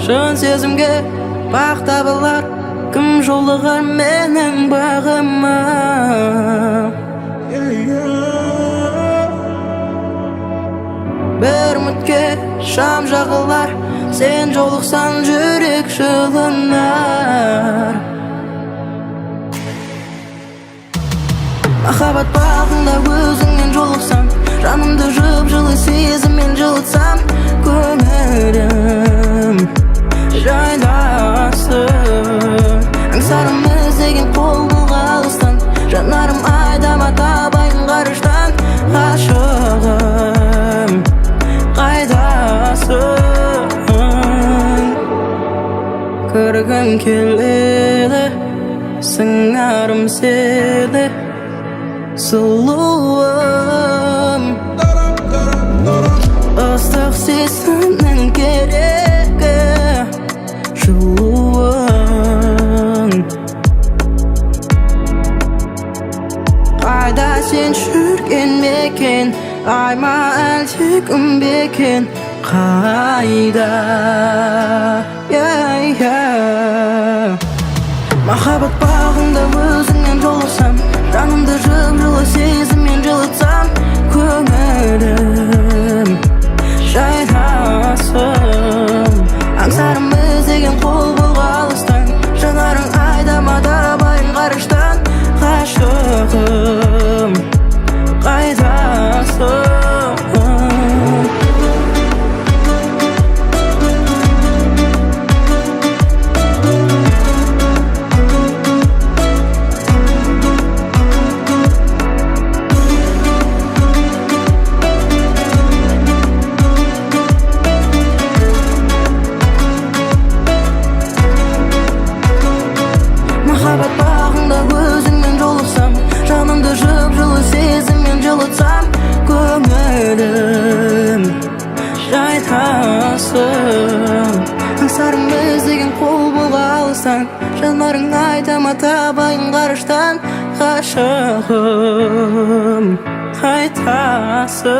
Şön sezimge bak tabalar, kim jollugar menin bağıma. Bir mütke şam jağılar, sen joluksan jürek şılınar. Mahabat bağında özüңen joluksan, janımды jıp-жылы сезіммен жылытсам, көңілім жайласын. Аңсарым іздеген қол бұлға алыстан, жанарым айдама табайын ғарыштан. Ғашығым қайдасың? Көргім келеді, сыңарым сені, сұлуым. Ыстық сезімнің керегі, жылуың. Қайда сен жүрген мекен, айма әлде күн бекен? Қайда? Махаббат бағында өзіңнен жолықсам, жанымды жып-жылы сезіммен жылытсам, көңілім жайнасын. Аңсарым іздеген қол бұлға алыстан, жанарың айдама табайын ғарыштан. Ғашығым қайдасың? Махаббат бағында өзіңмен жолықсам, жанымды жып-жылы сезіммен жылытсам, көңілім жайнасын. Аңсарым іздеген қол бұлға алыстан, жанарың айдама табайын ғарыштан. Ғашығым қайтасың?